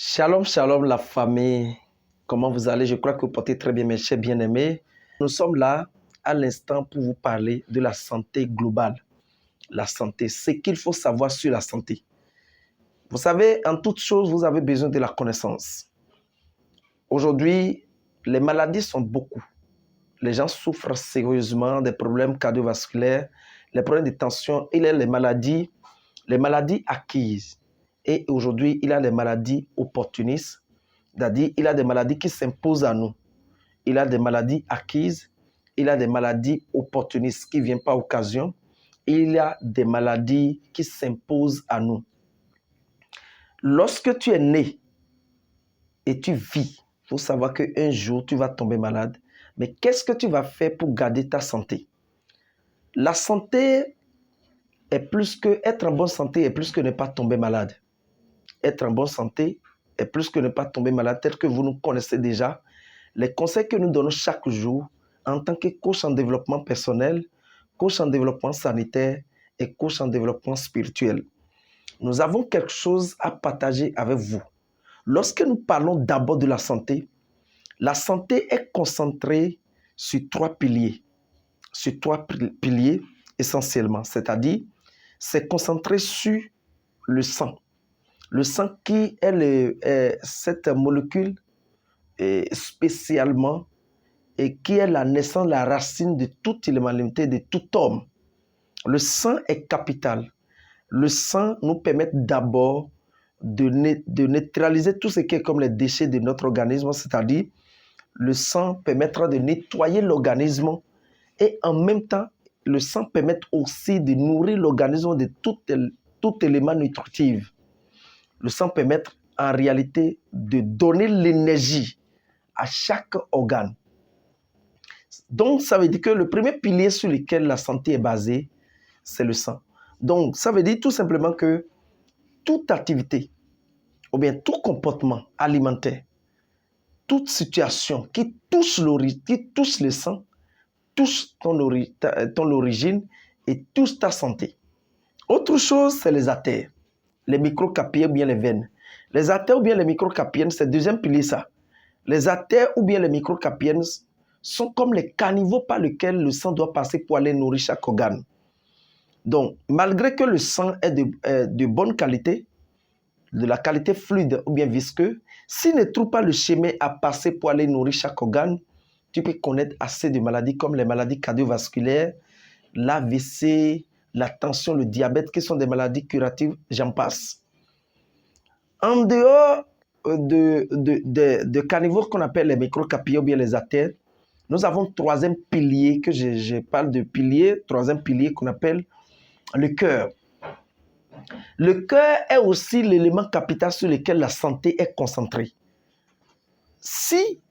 Shalom, shalom la famille. Comment vous allez? Je crois que vous portez très bien mes chers bien-aimés. Nous sommes là à l'instant pour vous parler de la santé globale. La santé, ce qu'il faut savoir sur la santé. Vous savez, en toute chose, vous avez besoin de la connaissance. Aujourd'hui, les maladies sont beaucoup. Les gens souffrent sérieusement des problèmes cardiovasculaires, les problèmes de tension et les maladies acquises. Et aujourd'hui, il y a des maladies opportunistes, c'est-à-dire il y a des maladies qui s'imposent à nous. Il y a des maladies acquises, il y a des maladies opportunistes qui ne viennent pas à occasion. Il y a des maladies qui s'imposent à nous. Lorsque tu es né et tu vis, il faut savoir qu'un jour, tu vas tomber malade. Mais qu'est-ce que tu vas faire pour garder ta santé? La santé est plus que, être en bonne santé est plus que ne pas tomber malade. Être en bonne santé est plus que ne pas tomber malade, tel que vous nous connaissez déjà. Les conseils que nous donnons chaque jour en tant que coach en développement personnel, coach en développement sanitaire et coach en développement spirituel. Nous avons quelque chose à partager avec vous. Lorsque nous parlons d'abord de la santé est concentrée sur trois piliers. Sur trois piliers essentiellement, c'est-à-dire c'est concentré sur le sang. Le sang qui est cette molécule spécialement et qui est la naissance, la racine de toute l'humanité, de tout homme. Le sang est capital. Le sang nous permet d'abord de neutraliser tout ce qui est comme les déchets de notre organisme, c'est-à-dire le sang permettra de nettoyer l'organisme et en même temps, le sang permet aussi de nourrir l'organisme de tout élément nutritif. Le sang permet en réalité de donner l'énergie à chaque organe. Donc, ça veut dire que le premier pilier sur lequel la santé est basée, c'est le sang. Donc, ça veut dire tout simplement que toute activité ou bien tout comportement alimentaire, toute situation qui touche le sang, touche ton origine et touche ta santé. Autre chose, c'est les artères, les microcapiens ou bien les veines. Les artères ou bien les microcapiennes, c'est le deuxième pilier ça. Les artères ou bien les microcapiennes sont comme les caniveaux par lesquels le sang doit passer pour aller nourrir chaque organe. Donc, malgré que le sang est de bonne qualité, de la qualité fluide ou bien visqueux, s'il ne trouve pas le chemin à passer pour aller nourrir chaque organe, tu peux connaître assez de maladies comme les maladies cardiovasculaires, l'AVC, la tension, le diabète, qui sont des maladies curatives, j'en passe. En dehors de caniveaux qu'on appelle les microcapiens ou bien les artères, nous avons troisième pilier, que je parle de pilier, troisième pilier qu'on appelle le cœur. Le cœur est aussi l'élément capital sur lequel la santé est concentrée. Si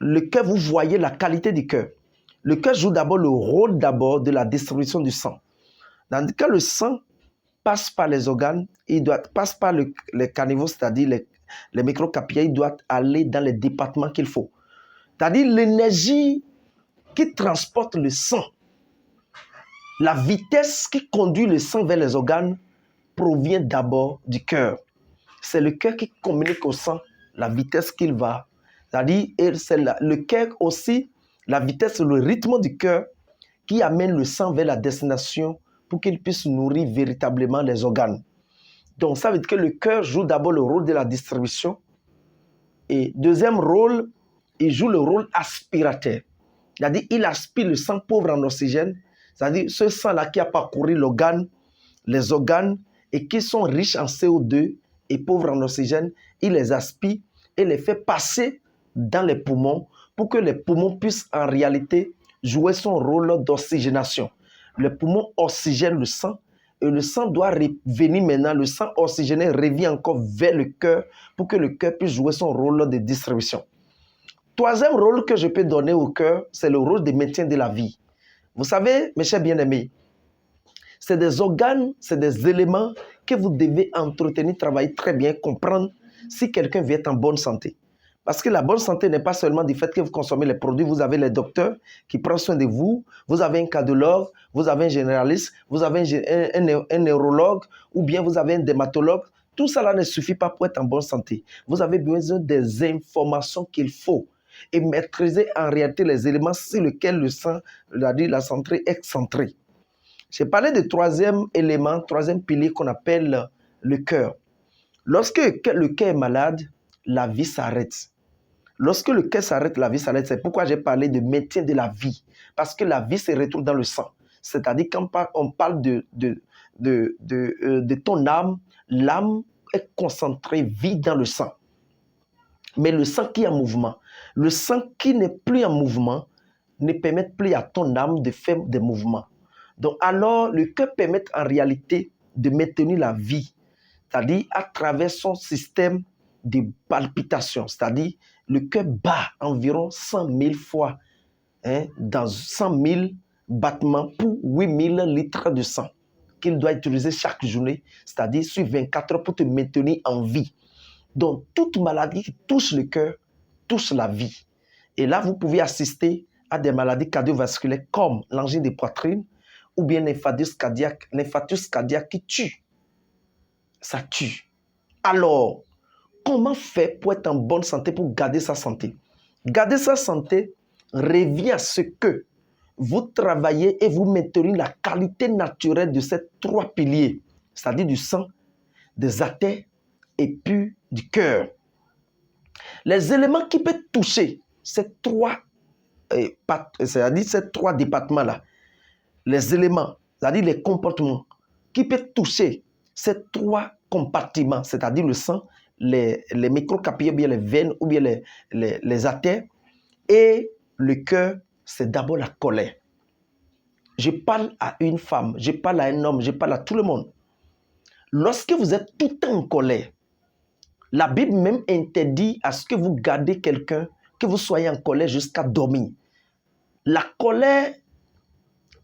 le cœur, vous voyez la qualité du cœur, le cœur joue d'abord le rôle de la distribution du sang. Quand le sang passe par les organes, passe par les caniveaux, c'est-à-dire les microcapillaires, il doit aller dans les départements qu'il faut. C'est-à-dire l'énergie qui transporte le sang, la vitesse qui conduit le sang vers les organes provient d'abord du cœur. C'est le cœur qui communique au sang la vitesse qu'il va. C'est-à-dire, c'est le cœur aussi, la vitesse, le rythme du cœur qui amène le sang vers la destination pour qu'il puisse nourrir véritablement les organes. Donc, ça veut dire que le cœur joue d'abord le rôle de la distribution. Et deuxième rôle, il joue le rôle aspirateur. C'est-à-dire, il aspire le sang pauvre en oxygène. C'est-à-dire, ce sang-là qui a parcouru les organes et qui sont riches en CO2 et pauvres en oxygène, il les aspire et les fait passer dans les poumons pour que les poumons puissent en réalité jouer son rôle d'oxygénation. Les poumons oxygènent le sang et le sang doit revenir maintenant, le sang oxygéné revient encore vers le cœur pour que le cœur puisse jouer son rôle de distribution. Troisième rôle que je peux donner au cœur, c'est le rôle de maintien de la vie. Vous savez, mes chers bien-aimés, c'est des organes, c'est des éléments que vous devez entretenir, travailler très bien, comprendre si quelqu'un veut être en bonne santé. Parce que la bonne santé n'est pas seulement du fait que vous consommez les produits, vous avez les docteurs qui prennent soin de vous, vous avez un cardiologue, vous avez un généraliste, vous avez un neurologue ou bien vous avez un dermatologue. Tout cela ne suffit pas pour être en bonne santé. Vous avez besoin des informations qu'il faut et maîtriser en réalité les éléments sur lesquels le sang, la santé est centrée. J'ai parlé du troisième élément, troisième pilier qu'on appelle le cœur. Lorsque le cœur est malade, la vie s'arrête. Lorsque le cœur s'arrête, la vie s'arrête. C'est pourquoi j'ai parlé de maintien de la vie. Parce que la vie se retrouve dans le sang. C'est-à-dire quand on parle de ton âme, l'âme est concentrée, vit dans le sang. Mais le sang qui est en mouvement, le sang qui n'est plus en mouvement, ne permet plus à ton âme de faire des mouvements. Donc alors, le cœur permet en réalité de maintenir la vie, c'est-à-dire à travers son système de palpitation, c'est-à-dire le cœur bat environ 100 000 fois, dans 100 000 battements pour 8 000 litres de sang qu'il doit utiliser chaque journée, c'est-à-dire sur 24 heures pour te maintenir en vie. Donc, toute maladie qui touche le cœur touche la vie. Et là, vous pouvez assister à des maladies cardiovasculaires comme l'angine de poitrine ou bien l'infarctus cardiaque qui tue. Ça tue. Alors, comment faire pour être en bonne santé, pour garder sa santé? Garder sa santé revient à ce que vous travaillez et vous maintenez la qualité naturelle de ces trois piliers, c'est-à-dire du sang, des artères et puis du cœur. Les éléments qui peuvent toucher ces trois, c'est-à-dire ces trois départements-là, les éléments, c'est-à-dire les comportements qui peuvent toucher ces trois compartiments, c'est-à-dire le sang, les microcapillaires, ou bien les veines, ou bien les artères, et le cœur, c'est d'abord la colère. Je parle à une femme, je parle à un homme, je parle à tout le monde. Lorsque vous êtes tout le temps en colère, la Bible même interdit à ce que vous gardez quelqu'un, que vous soyez en colère jusqu'à dormir. La colère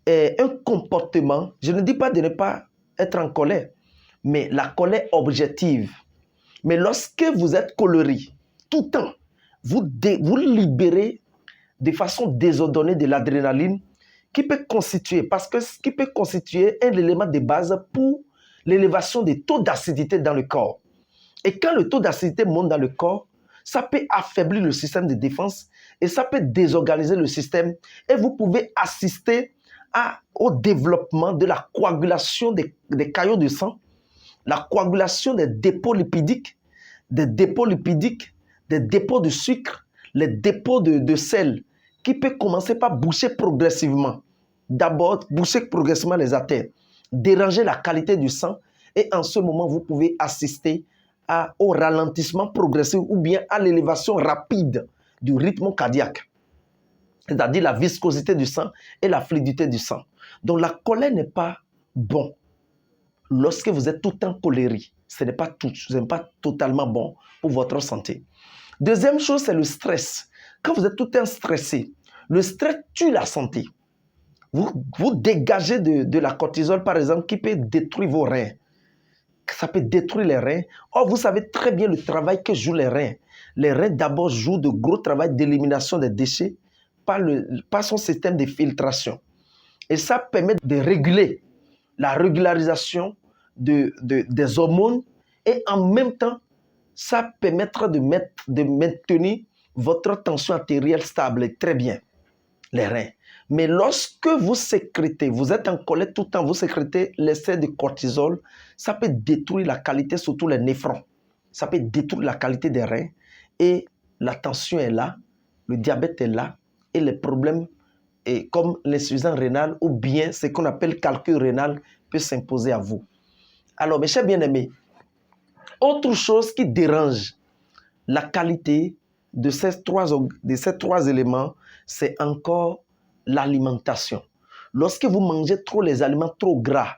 est un comportement, je ne dis pas de ne pas être en colère, mais la colère objective. Mais lorsque vous êtes colérique, tout le temps, vous libérez de façon désordonnée de l'adrénaline qui peut constituer un élément de base pour l'élévation des taux d'acidité dans le corps. Et quand le taux d'acidité monte dans le corps, ça peut affaiblir le système de défense et ça peut désorganiser le système. Et vous pouvez assister au développement de la coagulation des caillots de sang, la coagulation des dépôts lipidiques, des dépôts de sucre, les dépôts de sel, qui peut commencer par boucher progressivement. D'abord, boucher progressivement les artères, déranger la qualité du sang, et en ce moment, vous pouvez assister au ralentissement progressif ou bien à l'élévation rapide du rythme cardiaque, c'est-à-dire la viscosité du sang et la fluidité du sang. Donc la colère n'est pas bon. Lorsque vous êtes tout le temps colérique, ce n'est pas totalement bon pour votre santé. Deuxième chose, c'est le stress. Quand vous êtes tout le temps stressé, le stress tue la santé. Vous dégagez de la cortisol, par exemple, qui peut détruire vos reins. Ça peut détruire les reins. Or, vous savez très bien le travail que jouent les reins. Les reins, d'abord, jouent de gros travail d'élimination des déchets par son système de filtration. Et ça permet de réguler la régularisation des hormones et en même temps, ça permettra de maintenir votre tension artérielle stable très bien, les reins. Mais lorsque vous sécrétez, vous êtes en colère tout le temps, vous sécrétez l'excès de cortisol, ça peut détruire la qualité, surtout les néphrons. Ça peut détruire la qualité des reins et la tension est là, le diabète est là et les problèmes comme l'insuffisance rénale ou bien ce qu'on appelle calcul rénal peut s'imposer à vous. Alors, mes chers bien-aimés, autre chose qui dérange la qualité de ces trois éléments, c'est encore l'alimentation. Lorsque vous mangez trop les aliments trop gras,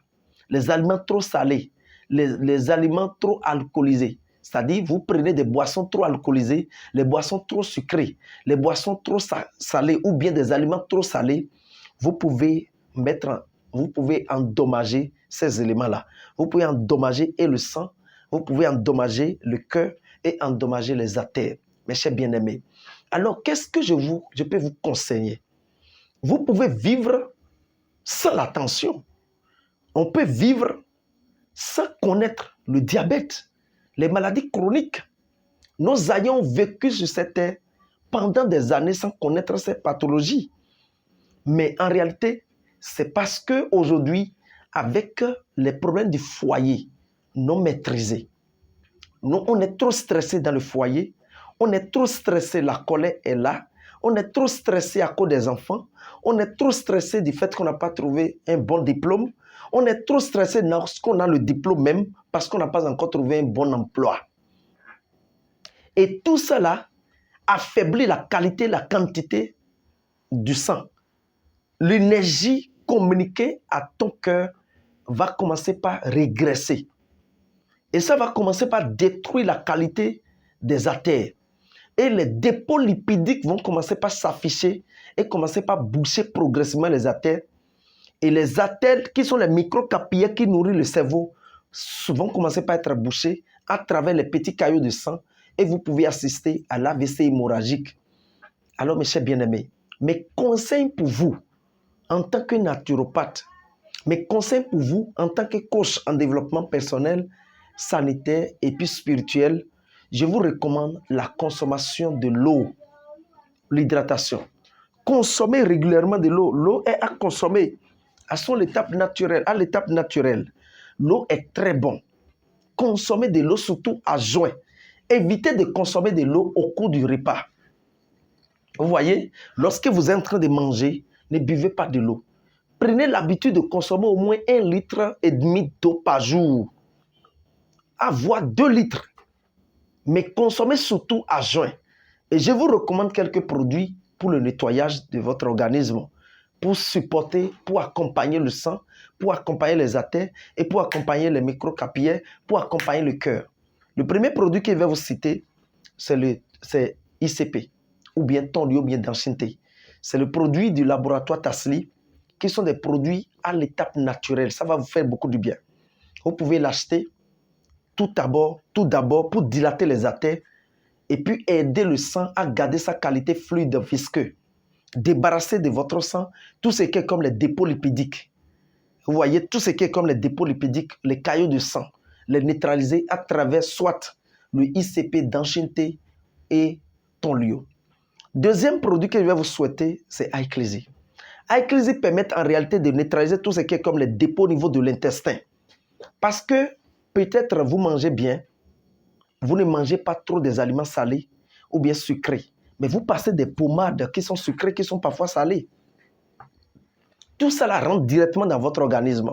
les aliments trop salés, les aliments trop alcoolisés, c'est-à-dire vous prenez des boissons trop alcoolisées, les boissons trop sucrées, les boissons trop salées ou bien des aliments trop salés, vous pouvez endommager ces éléments-là. Vous pouvez endommager et le sang, vous pouvez endommager le cœur et endommager les artères, mes chers bien-aimés. Alors, qu'est-ce que je peux vous conseiller? Vous pouvez vivre sans la tension. On peut vivre sans connaître le diabète. les maladies chroniques. Nos aïeux ont vécu sur cette terre pendant des années sans connaître ces pathologies. Mais en réalité, c'est parce qu'aujourd'hui, avec les problèmes du foyer non maîtrisés, nous, on est trop stressé dans le foyer, on est trop stressé, la colère est là, on est trop stressé à cause des enfants, on est trop stressé du fait qu'on n'a pas trouvé un bon diplôme, on est trop stressé lorsqu'on a le diplôme même parce qu'on n'a pas encore trouvé un bon emploi. Et tout cela affaiblit la qualité, la quantité du sang. L'énergie communiquée à ton cœur va commencer par régresser. Et ça va commencer par détruire la qualité des artères. Et les dépôts lipidiques vont commencer par s'afficher et commencer par boucher progressivement les artères. Et les artères, qui sont les microcapillaires qui nourrissent le cerveau, vont commencer par être bouchés à travers les petits caillots de sang. Et vous pouvez assister à l'AVC hémorragique. Alors, mes chers bien-aimés, mes conseils pour vous, en tant que naturopathe, mes conseils pour vous, en tant que coach en développement personnel, sanitaire et puis spirituel, je vous recommande la consommation de l'eau, l'hydratation. Consommez régulièrement de l'eau. L'eau est à consommer à son étape naturelle. À l'étape naturelle, l'eau est très bonne. Consommez de l'eau surtout à jeun. Évitez de consommer de l'eau au cours du repas. Vous voyez, lorsque vous êtes en train de manger, ne buvez pas de l'eau. Prenez l'habitude de consommer au moins 1,5 litre d'eau par jour. Avoir 2 litres. Mais consommez surtout à jeun. Et je vous recommande quelques produits pour le nettoyage de votre organisme, pour supporter, pour accompagner le sang, pour accompagner les artères et pour accompagner les microcapillaires, pour accompagner le cœur. Le premier produit que je vais vous citer, c'est ICP, ou bien Tonlio, ou bien Danchinté. C'est le produit du laboratoire Tasly, qui sont des produits à l'étape naturelle. Ça va vous faire beaucoup de bien. Vous pouvez l'acheter tout d'abord pour dilater les artères et puis aider le sang à garder sa qualité fluide, visqueux. Débarrasser de votre sang tout ce qui est comme les dépôts lipidiques. Vous voyez, tout ce qui est comme les dépôts lipidiques, les caillots de sang, les neutraliser à travers soit le ICP d'Enchanté et Tonlio. Deuxième produit que je vais vous souhaiter, c'est iCleasy. iCleasy permet en réalité de neutraliser tout ce qui est comme les dépôts au niveau de l'intestin. Parce que peut-être vous mangez bien, vous ne mangez pas trop des aliments salés ou bien sucrés, mais vous passez des pommades qui sont sucrées, qui sont parfois salées. Tout ça la rentre directement dans votre organisme.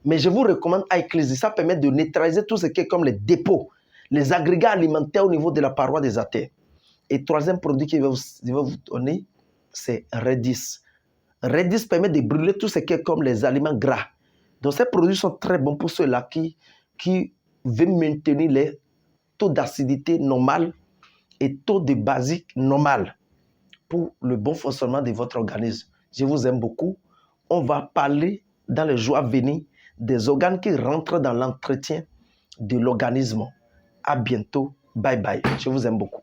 Mais je vous recommande iCleasy. Ça permet de neutraliser tout ce qui est comme les dépôts, les agrégats alimentaires au niveau de la paroi des artères. Et troisième produit que je vais vous donner, c'est Redis. Redis permet de brûler tout ce qui est comme les aliments gras. Donc ces produits sont très bons pour ceux-là qui veulent maintenir les taux d'acidité normal et taux de basique normal pour le bon fonctionnement de votre organisme. Je vous aime beaucoup. On va parler dans les jours à venir des organes qui rentrent dans l'entretien de l'organisme. À bientôt. Bye bye. Je vous aime beaucoup.